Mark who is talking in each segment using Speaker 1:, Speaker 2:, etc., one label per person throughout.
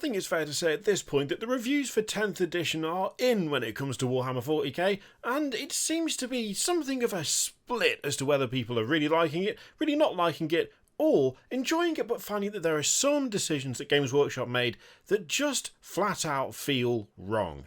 Speaker 1: think it's fair to say at this point that the reviews for 10th edition are in when it comes to Warhammer 40k, and it seems to be something of a split as to whether people are really liking it, really not liking it, or enjoying it but finding that there are some decisions that Games Workshop made that just flat out feel wrong.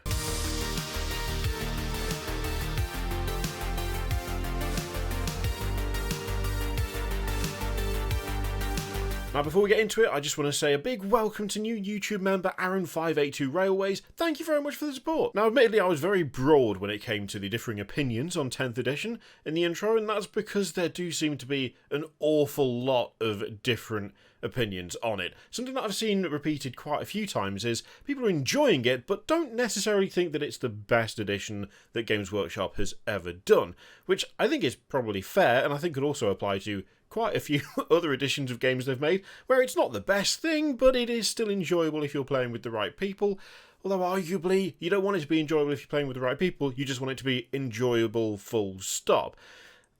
Speaker 1: Now, before we get into it, I just want to say a big welcome to new YouTube member Aaron582 Railways. Thank you very much for the support. Now, admittedly, I was very broad when it came to the differing opinions on 10th edition in the intro, and that's because there do seem to be an awful lot of different opinions on it. Something that I've seen repeated quite a few times is people are enjoying it, but don't necessarily think that it's the best edition that Games Workshop has ever done, which I think is probably fair, and I think could also apply to quite a few other editions of games they've made, where it's not the best thing, but it is still enjoyable if you're playing with the right people. Although arguably, you don't want it to be enjoyable if you're playing with the right people, you just want it to be enjoyable full stop.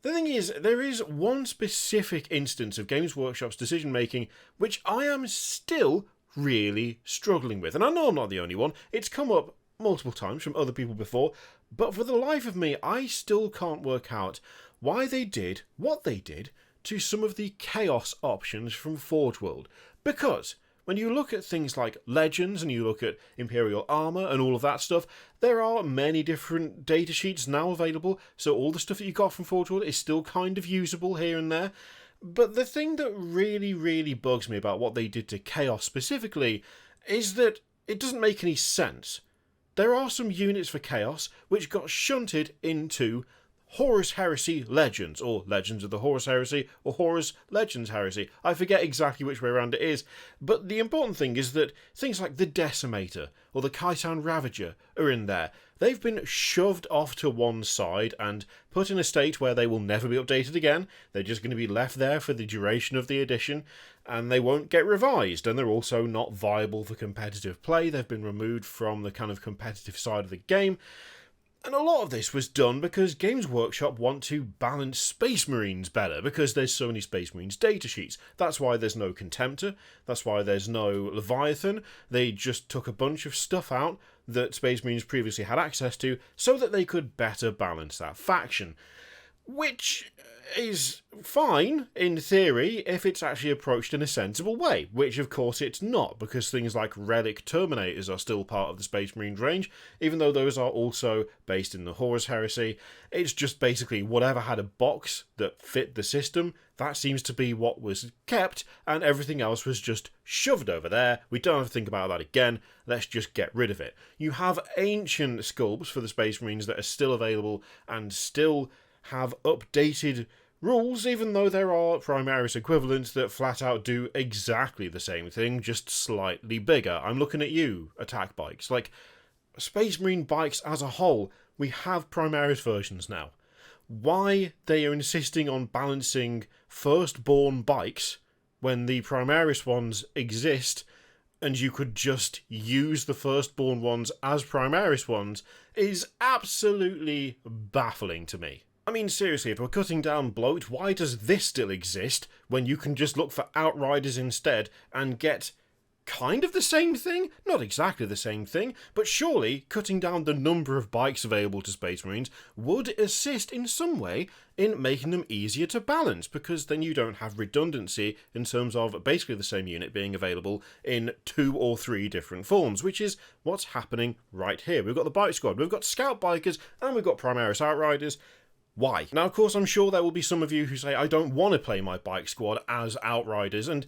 Speaker 1: The thing is, there is one specific instance of Games Workshop's decision making which I am still really struggling with, and I know I'm not the only one. It's come up multiple times from other people before, but for the life of me, I still can't work out why they did what they did to some of the chaos options from Forge World. Because when you look at things like Legends and you look at Imperial Armour and all of that stuff, there are many different datasheets now available, so all the stuff that you got from Forge World is still kind of usable here and there. But the thing that really bugs me about what they did to Chaos specifically is that it doesn't make any sense. There are some units for Chaos which got shunted into Horus Heresy Legends, or Legends of the Horus Heresy, or Horus Legends Heresy. I forget exactly which way around it is, but the important thing is that things like the Decimator, or the Khitan Ravager are in there. They've been shoved off to one side and put in a state where they will never be updated again. They're just going to be left there for the duration of the edition, and they won't get revised, and they're also not viable for competitive play. They've been removed from the kind of competitive side of the game. And a lot of this was done because Games Workshop want to balance Space Marines better, because there's so many Space Marines datasheets. That's why there's no Contemptor, that's why there's no Leviathan. They just took a bunch of stuff out that Space Marines previously had access to so that they could better balance that faction. Which is fine, in theory, if it's actually approached in a sensible way, which of course it's not, because things like Relic Terminators are still part of the Space Marines range, even though those are also based in the Horus Heresy. It's just basically whatever had a box that fit the system, that seems to be what was kept, and everything else was just shoved over there. We don't have to think about that again, let's just get rid of it. You have ancient sculpts for the Space Marines that are still available and still have updated rules, even though there are Primaris equivalents that flat out do exactly the same thing, just slightly bigger. I'm looking at you, attack bikes. Like, Space Marine bikes as a whole, we have Primaris versions now. Why they are insisting on balancing firstborn bikes when the Primaris ones exist and you could just use the firstborn ones as Primaris ones is absolutely baffling to me. I mean, seriously, if we're cutting down bloat, why does this still exist when you can just look for Outriders instead and get kind of the same thing? Not exactly the same thing, but surely cutting down the number of bikes available to Space Marines would assist in some way in making them easier to balance, because then you don't have redundancy in terms of basically the same unit being available in 2 or 3 different forms, which is what's happening right here. We've got the Bike Squad, we've got Scout Bikers, and we've got Primaris Outriders. Why? Now, of course, I'm sure there will be some of you who say, I don't want to play my Bike Squad as Outriders, and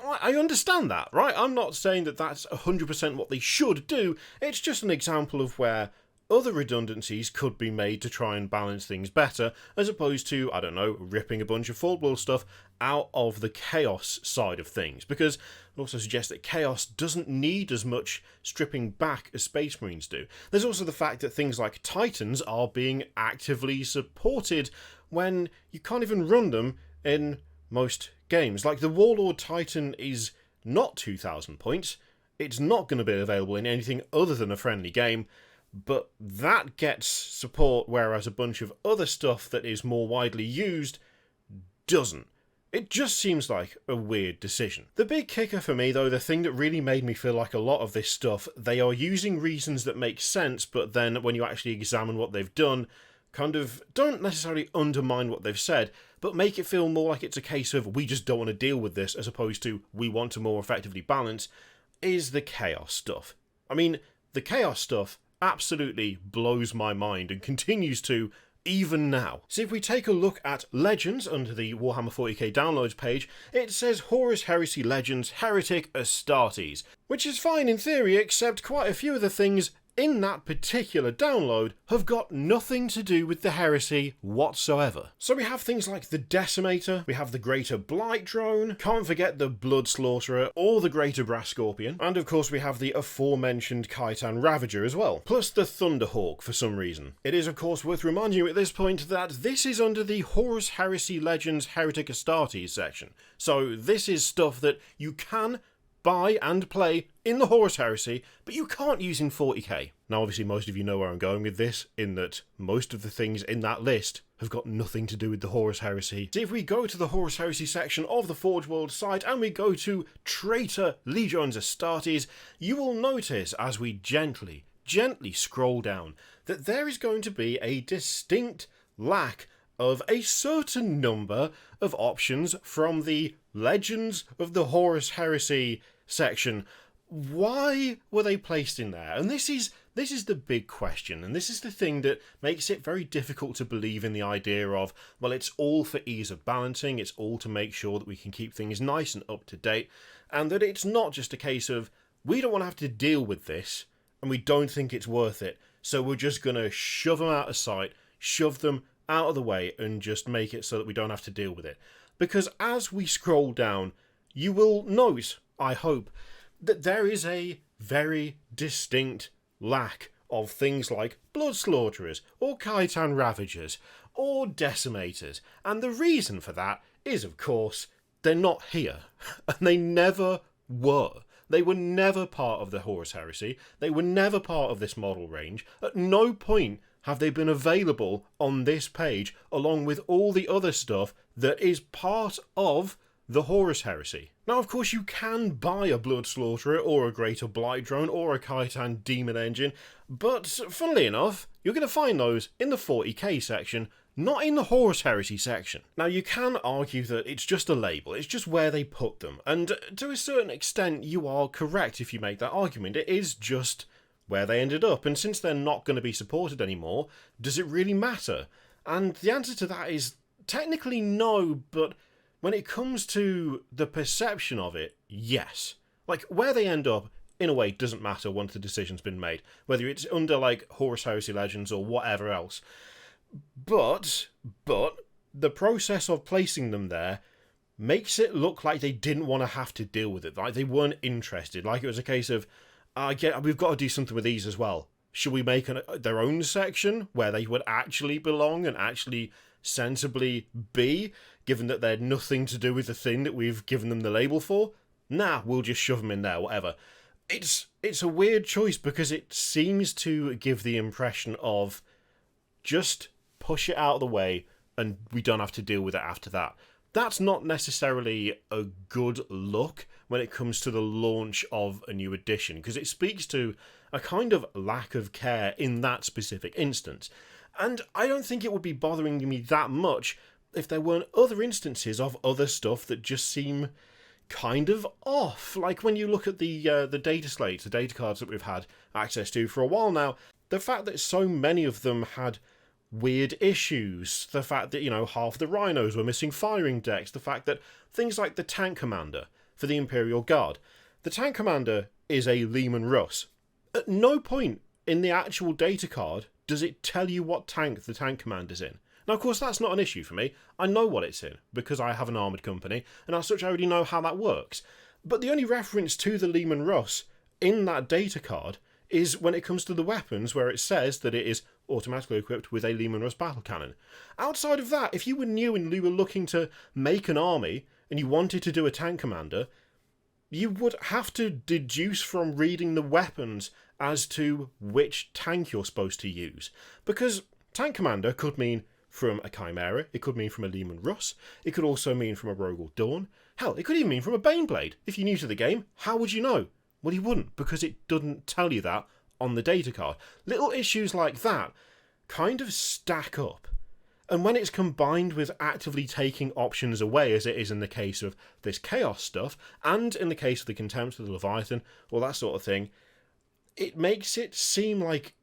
Speaker 1: I understand that, right? I'm not saying that that's 100% what they should do, it's just an example of where other redundancies could be made to try and balance things better, as opposed to, I don't know, ripping a bunch of Forge World stuff out of the Chaos side of things, because it also suggests that Chaos doesn't need as much stripping back as Space Marines do. There's also the fact that things like Titans are being actively supported when you can't even run them in most games. Like, the Warlord Titan is not 2,000 points, it's not going to be available in anything other than a friendly game, but that gets support, whereas a bunch of other stuff that is more widely used doesn't. It just seems like a weird decision. The big kicker for me, though, the thing that really made me feel like a lot of this stuff, they are using reasons that make sense, but then when you actually examine what they've done, kind of don't necessarily undermine what they've said, but make it feel more like it's a case of we just don't want to deal with this, as opposed to we want to more effectively balance, is the chaos stuff. I mean, the chaos stuff absolutely blows my mind and continues to even now. So if we take a look at Legends under the Warhammer 40k downloads page, it says Horus Heresy Legends Heretic Astartes, which is fine in theory, except quite a few of the things in that particular download have got nothing to do with the heresy whatsoever. So we have things like the Decimator, we have the Greater Blight Drone, can't forget the Blood Slaughterer or the Greater Brass Scorpion, and of course we have the aforementioned Khitan Ravager as well, plus the Thunderhawk for some reason. It is of course worth reminding you at this point that this is under the Horus Heresy Legends Heretic Astartes section, so this is stuff that you can buy and play in the Horus Heresy, but you can't use in 40k. Now obviously most of you know where I'm going with this, in that most of the things in that list have got nothing to do with the Horus Heresy. So if we go to the Horus Heresy section of the Forge World site and we go to Traitor Legions Astartes, you will notice as we gently scroll down that there is going to be a distinct lack of a certain number of options from the Legends of the Horus Heresy section. Why were they placed in there? And this is the big question, and this is the thing that makes it very difficult to believe in the idea of, well, it's all for ease of balancing, it's all to make sure that we can keep things nice and up to date, and that it's not just a case of, we don't want to have to deal with this, and we don't think it's worth it, so we're just going to shove them out of sight, shove them out of the way, and just make it so that we don't have to deal with it. Because as we scroll down, you will note, I hope, that there is a very distinct lack of things like Blood Slaughterers, or Khitan Ravagers, or Decimators. And the reason for that is, of course, they're not here. And they never were. They were never part of the Horus Heresy. They were never part of this model range. At no point have they been available on this page, along with all the other stuff that is part of the Horus Heresy. Now, of course, you can buy a Blood Slaughterer, or a Greater Blight Drone, or a Khitan Demon Engine, but funnily enough, you're going to find those in the 40k section, not in the Horus Heresy section. Now, you can argue that it's just a label, it's just where they put them, and to a certain extent, you are correct if you make that argument. It is just where they ended up, and since they're not going to be supported anymore, does it really matter? And the answer to that is technically no, but when it comes to the perception of it, yes. Like, where they end up, in a way, doesn't matter once the decision's been made, whether it's under, like, Horus Heresy Legends or whatever else. But the process of placing them there makes it look like they didn't want to have to deal with it, like they weren't interested, like it was a case of, we've got to do something with these as well. Should we make their own section where they would actually belong and actually sensibly be, given that they're nothing to do with the thing that we've given them the label for? Nah, we'll just shove them in there, whatever. It's a weird choice because it seems to give the impression of just push it out of the way and we don't have to deal with it after that. That's not necessarily a good look when it comes to the launch of a new edition, because it speaks to a kind of lack of care in that specific instance. And I don't think it would be bothering me that much if there weren't other instances of other stuff that just seem kind of off. Like when you look at the data slates, the data cards that we've had access to for a while now, the fact that so many of them had weird issues, the fact that, half the rhinos were missing firing decks, the fact that things like the Tank Commander for the Imperial Guard, the Tank Commander is a Lehman Russ. At no point in the actual data card does it tell you what tank the Tank Commander's in. Now, of course, that's not an issue for me. I know what it's in, because I have an armoured company, and as such I already know how that works. But the only reference to the Lehman Russ in that data card is when it comes to the weapons, where it says that it is automatically equipped with a Lehman Russ battle cannon. Outside of that, if you were new and you were looking to make an army, and you wanted to do a Tank Commander, you would have to deduce from reading the weapons as to which tank you're supposed to use. Because Tank Commander could mean from a Chimera, it could mean from a Leman Russ, it could also mean from a Rogel Dawn. Hell, it could even mean from a Baneblade. If you're new to the game, how would you know? Well, you wouldn't, because it doesn't tell you that on the data card. Little issues like that kind of stack up. And when it's combined with actively taking options away, as it is in the case of this Chaos stuff, and in the case of the Contempt of the Leviathan, all that sort of thing, it makes it seem like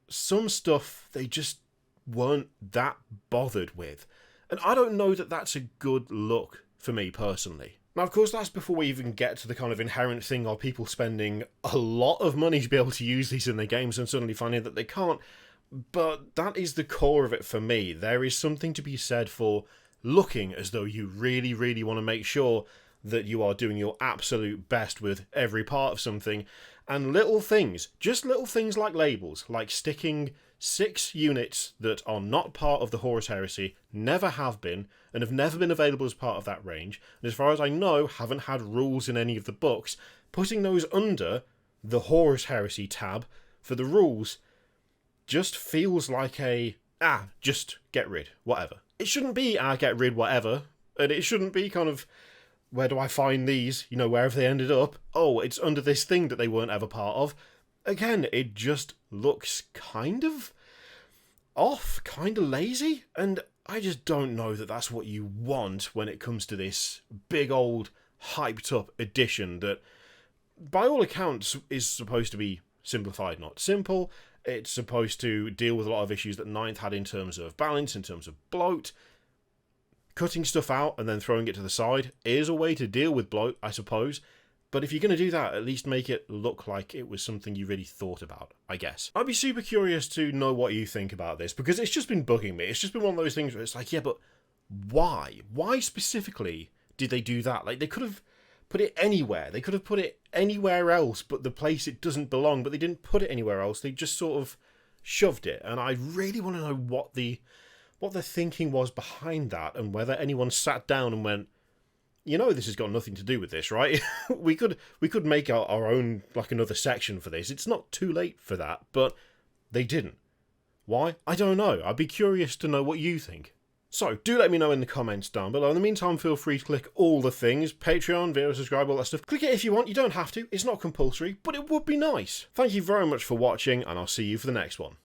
Speaker 1: some stuff they just weren't that bothered with. And I don't know that that's a good look for me personally. Now, of course, that's before we even get to the kind of inherent thing of people spending a lot of money to be able to use these in their games and suddenly finding that they can't. But that is the core of it for me. There is something to be said for looking as though you really, really want to make sure that you are doing your absolute best with every part of something. And little things, just little things like labels, like sticking 6 units that are not part of the Horus Heresy, never have been, and have never been available as part of that range, and as far as I know, haven't had rules in any of the books, putting those under the Horus Heresy tab for the rules just feels like a, just get rid, whatever. It shouldn't be, get rid, whatever, and it shouldn't be kind of, where do I find these, wherever they ended up, oh, it's under this thing that they weren't ever part of. Again, it just looks kind of off, kind of lazy, and I just don't know that that's what you want when it comes to this big old hyped up edition that, by all accounts, is supposed to be simplified, not simple. It's supposed to deal with a lot of issues that Ninth had in terms of balance, in terms of bloat. Cutting stuff out and then throwing it to the side is a way to deal with bloat, I suppose. But if you're going to do that, at least make it look like it was something you really thought about, I guess. I'd be super curious to know what you think about this, because it's just been bugging me. It's just been one of those things where it's like, yeah, but why? Why specifically did they do that? Like, they could have put it anywhere. They could have put it anywhere else but the place it doesn't belong, but they didn't put it anywhere else. They just sort of shoved it. And I really want to know what the thinking was behind that, and whether anyone sat down and went, this has got nothing to do with this, right? we could make our own, like, another section for this. It's not too late for that, but they didn't. Why? I don't know. I'd be curious to know what you think. So, do let me know in the comments down below. In the meantime, feel free to click all the things. Patreon, video, subscribe, all that stuff. Click it if you want. You don't have to. It's not compulsory, but it would be nice. Thank you very much for watching, and I'll see you for the next one.